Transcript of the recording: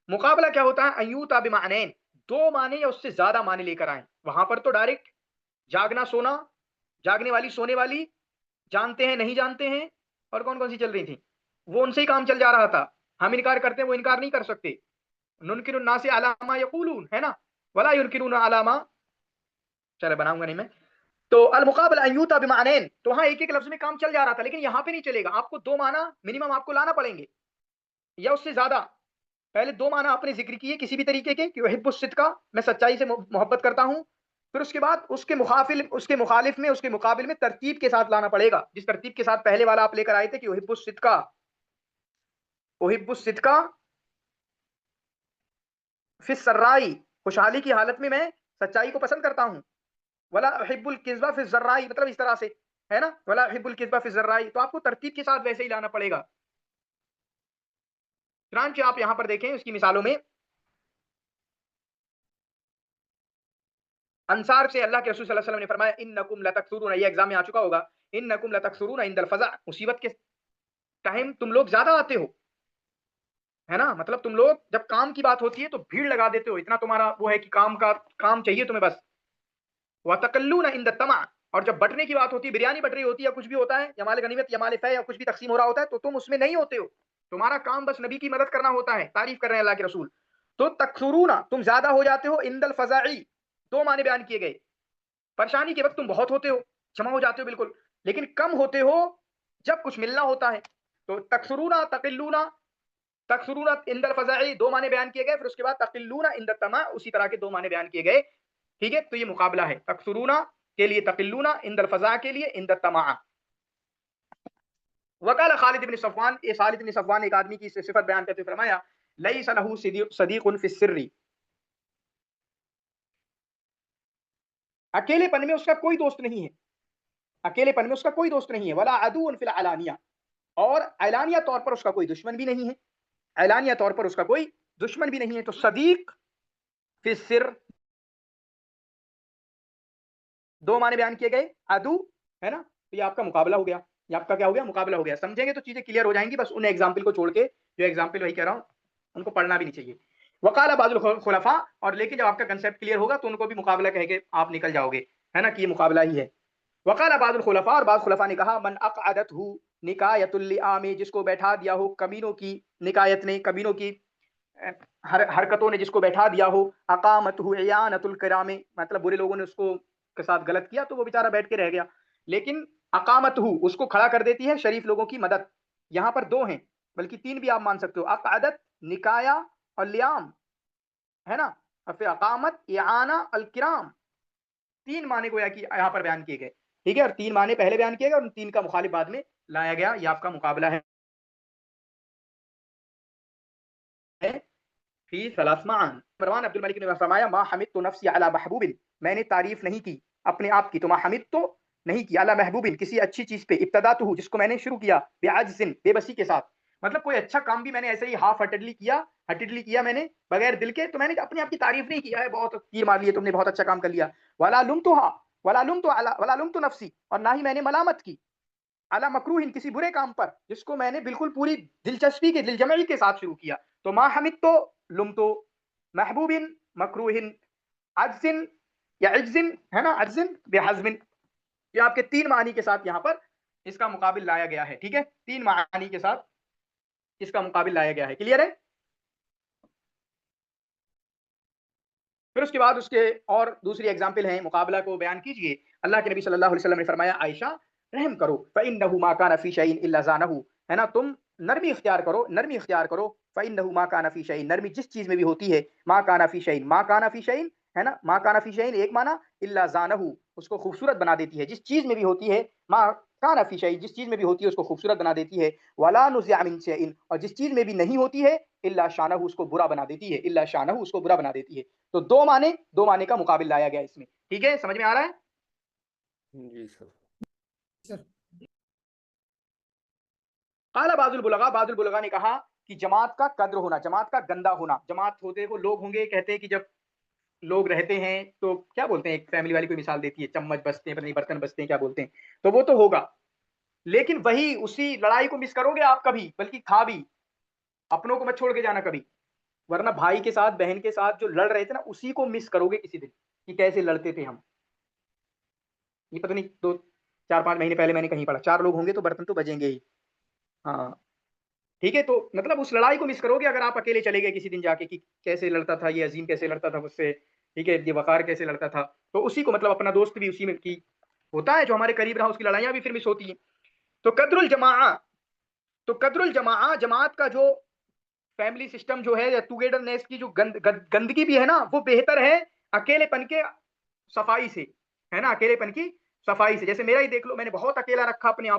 مقابلہ کیا ہوتا ہے؟ ایوتا بمعنین، دو معنی یا اس سے زیادہ معنی لے کر آئیں. وہاں پر تو ڈائریکٹ جاگنا سونا، جاگنے والی سونے والی، جانتے ہیں نہیں جانتے ہیں، اور کون کون سی چل رہی تھی، وہ ان سے ہی کام چل جا رہا تھا. ہم انکار کرتے ہیں، وہ انکار نہیں کر سکتے. ننکر الناس علی ما یقولون، ہے نا، ولا ینکرون علی ما، چلے بناؤں گا نہیں میں. تو المقابل ایوتا بمعنین، تو ہاں ایک ایک لفظ میں کام چل جا رہا تھا، لیکن یہاں پہ نہیں چلے گا. آپ کو دو معنی منیمم آپ کو لانا پڑیں گے یا اس سے زیادہ. پہلے دو معنی آپ نے ذکر کیے کسی بھی طریقے کے کہ یحب الصدق، میں سچائی سے محبت کرتا ہوں. پھر اس کے بعد اس کے مخالف میں، اس کے مقابل میں ترتیب کے ساتھ لانا پڑے گا، جس ترتیب کے ساتھ پہلے والا آپ لے کر آئے تھے کہ یحب الصدق، یحب الصدق فی السرائی، خوشحالی کی حالت میں سچائی کو پسند کرتا ہوں. ولا احب الکذب فی الضرائی، مطلب اس طرح سے ہے نا، ولا احب الکذب فی الضرائی. تو آپ کو ترتیب کے ساتھ ویسے ہی لانا پڑے گا. چنانچہ آپ یہاں پر دیکھیں اس کی مثالوں میں، انصار سے اللہ کے رسول صلی اللہ علیہ وسلم نے فرمایا انکم لتکثرون، یہ ایگزام میں آ چکا ہوگا، انکم لتکثرون عند الفزع، مصیبت کے ٹائم تم لوگ زیادہ آتے ہو، ہے نا. مطلب تم لوگ جب کام کی بات ہوتی ہے تو بھیڑ لگا دیتے ہو، اتنا تمہارا وہ ہے کہ کام چاہیے تمہیں بس. وتقلون عند الطمع، اور جب بٹنے کی بات ہوتی ہے، بریانی بٹ رہی ہوتی ہے یا کچھ بھی ہوتا ہے، یا مال غنیمت یا مال فے یا کچھ بھی تقسیم ہو رہا ہوتا ہے، تو تم اس میں نہیں ہوتے ہو. تمہارا کام بس نبی کی مدد کرنا ہوتا ہے. تعریف کر رہے ہیں اللہ کے رسول. تو تکثرون، تم زیادہ ہو جاتے ہو، عند الفزعی، دو معنی بیان کیے گئے. پریشانی کے وقت تم بہت ہوتے ہو، جمع ہو جاتے ہو بالکل، لیکن کم ہوتے ہو جب کچھ ملنا ہوتا ہے. تو تکثرون، تقلون، تکثرون عند الفزعی دو معنی بیان کیے گئے. پھر اس کے بعد تقلون عند الطمع اسی طرح کے دو معنی بیان کیے گئے. ٹھیک ہے، تو یہ مقابلہ ہے، تکثرون کے لیے تقلون، عند الفزع کے لیے عند الطمع. وقال خالد بن صفوان، یہ خالد بن صفوان ایک آدمی کی صفت بیان کرتے ہوئے فرمایا لیس له صدیق فی السر، اکیلے پن میں اس کا کوئی دوست نہیں ہے، اکیلے پن میں اس کا کوئی دوست نہیں ہے. ولا عدو فی العلانیہ، اور اعلانیہ طور پر اس کا کوئی دشمن بھی نہیں ہے، اعلانیہ طور پر اس کا کوئی دشمن بھی نہیں ہے. تو صدیق فی السر دو معنی بیان کیے گئے، عدو، ہے نا. تو یہ آپ کا مقابلہ ہو گیا، یہ آپ کا کیا ہو گیا؟ مقابلہ ہو گیا. سمجھیں گے تو چیزیں کلیئر ہو جائیں گی. بس ان ایگزامپل کو چھوڑ کے، جو ایگزامپل وہی کہہ رہا ہوں، ان کو پڑھنا بھی نہیں چاہیے. وقال بعض الخلفاء، اور لیکن جب آپ کا کنسیپٹ کلیئر ہوگا تو ان کو بھی مقابلہ کہہ کے آپ نکل جاؤ گے، ہے نا، کہ یہ مقابلہ ہی ہے. وقال بعض الخلفاء، اور بعض خلفاء نے کہا من اقعدته نکایت اللئام، جس کو بیٹھا دیا ہو کمینوں کی نکایت نے، کمینوں کی حرکتوں نے جس کو بیٹھا دیا ہو، اقامته اعانۃ الکرام، مطلب برے لوگوں نے اس کو کے ساتھ غلط کیا تو وہ بیچارہ بیٹھ کے رہ گیا. لیکن اقامته اس کو کھڑا کر دیتی ہے شریف لوگوں کی مدد. یہاں پر دو ہیں، بلکہ تین بھی آپ مان سکتے ہو، اقعدت، نکایا اور لیام، ہے نا، اور پھر اقامت، اعانہ، الکرام، تین معنی گویا کہ یہاں پر بیان کیے گئے. ٹھیک ہے، اور تین معنی پہلے بیان کیے گئے اور ان تین کا مخالف بعد میں لایا گیا. یہ آپ کا مقابلہ ہے فی ثلاث معان. مروان عبد الملک نے فرمایا ما حمدت نفسی علی محبوب، میں نے تعریف نہیں کی اپنے آپ کی، تو ما حمد تو نہیں کی، علی محبوب کسی اچھی چیز پہ، ابتداتہ جس کو میں نے شروع کیا، بعجز بے بسی کے ساتھ. مطلب کوئی اچھا کام بھی میں نے ایسے ہی ہاف ہٹڈلی کیا میں نے بغیر دل کے، تو میں نے اپنے آپ کی تعریف نہیں کیا ہے بہت تیر مار لیے تم نے، بہت اچھا کام کر لیا. ولا لمتها ولا لمت نفسی، اور نہ ہی میں نے ملامت کی، علی مکروہ کسی برے کام پر جس کو میں نے بالکل پوری دلچسپی کے، دل جمعی کے ساتھ شروع کیا. تو ما حمد تو لم تو، محبوب، مکروہ، عجز یا عجز، ہے نا، عجز بحزم. یہ آپ کے تین معنی کے ساتھ یہاں پر اس کا مقابل لایا گیا ہے. ٹھیک ہے، تین معنی کے ساتھ اس کا مقابل لایا گیا ہے. کلیئر ہے؟ پھر اس کے بعد اس کے اور دوسری ایگزامپل ہیں، مقابلہ کو بیان کیجئے. اللہ کے نبی صلی اللہ علیہ وسلم نے فرمایا عائشہ رحم کرو، فإنه ما كان في شيء الا زانه، ہے نا، تم نرمی اختیار کرو، نرمی اختیار کرو. فإنه ما كان في شيء، نرمی جس چیز میں بھی ہوتی ہے، ما كان في شيء، ما كان في شيء، ہے نا، ما كان في شيء ایک معنی، الا زانه اس کو خوبصورت بنا دیتی ہے. جس چیز میں بھی ہوتی ہے، ما كان في شيء جس چیز میں بھی ہوتی ہے اس کو خوبصورت بنا دیتی ہے. ولا نزع من شيء، اور جس چیز میں بھی نہیں ہوتی ہے، الا شانہ اس کو برا بنا دیتی ہے، الا شانہ اس کو برا بنا دیتی ہے. تو دو معنی کا مقابل لایا گیا اس میں. ٹھیک ہے، سمجھ میں آ رہا ہے؟ جی سر. قال بعض البلغاء، بعض البلغاء نے کہا کہ جماعت کا قدر ہونا، جماعت کا گندا ہونا. جماعت ہوتے وہ لوگ ہوں گے، کہتے ہیں کہ جب لوگ رہتے ہیں تو کیا بولتے ہیں، ایک فیملی والی کوئی مثال دیتی ہے، چمچ بستے ہیں، پتہ نہیں برتن بستے ہیں، کیا بولتے ہیں، تو وہ تو ہوگا. لیکن وہی اسی لڑائی کو مس کرو گے آپ کبھی، بلکہ تھا بھی، اپنوں کو مت چھوڑ کے جانا کبھی. ورنہ بھائی کے ساتھ بہن کے ساتھ جو لڑ رہے تھے نا اسی کو مس کرو گے کسی دن کہ کیسے لڑتے تھے ہم. یہ پتہ نہیں 2 4 5 مہینے پہلے میں نے کہیں پڑھا 4 لوگ ہوں گے تو برتن تو بجیں گے ہی. ہاں ٹھیک ہے, تو مطلب اس لڑائی کو مس کرو گے اگر آپ اکیلے چلے گئے کسی دن جا کے کہ کیسے لڑتا تھا یہ عظیم, کیسے لڑتا تھا مجھ سے, ٹھیک ہے, یہ وقار کیسے لڑتا تھا. تو اسی کو مطلب اپنا دوست بھی اسی میں کی ہوتا ہے جو ہمارے قریب رہا, اس کی لڑائیاں بھی پھر مس ہوتی ہیں. تو قدر الجماع, تو قدر الجماع جماعت کا جو فیملی سسٹم جو ہے یا ٹوگیڈرنیس کی جو گندگی بھی ہے نا وہ بہتر ہے اکیلے پن کے صفائی سے, ہے نا, اکیلے پن کی صفائی سے. جیسے میرا ہی دیکھ لو, میں نے بہت اکیلا رکھا اپنے آپ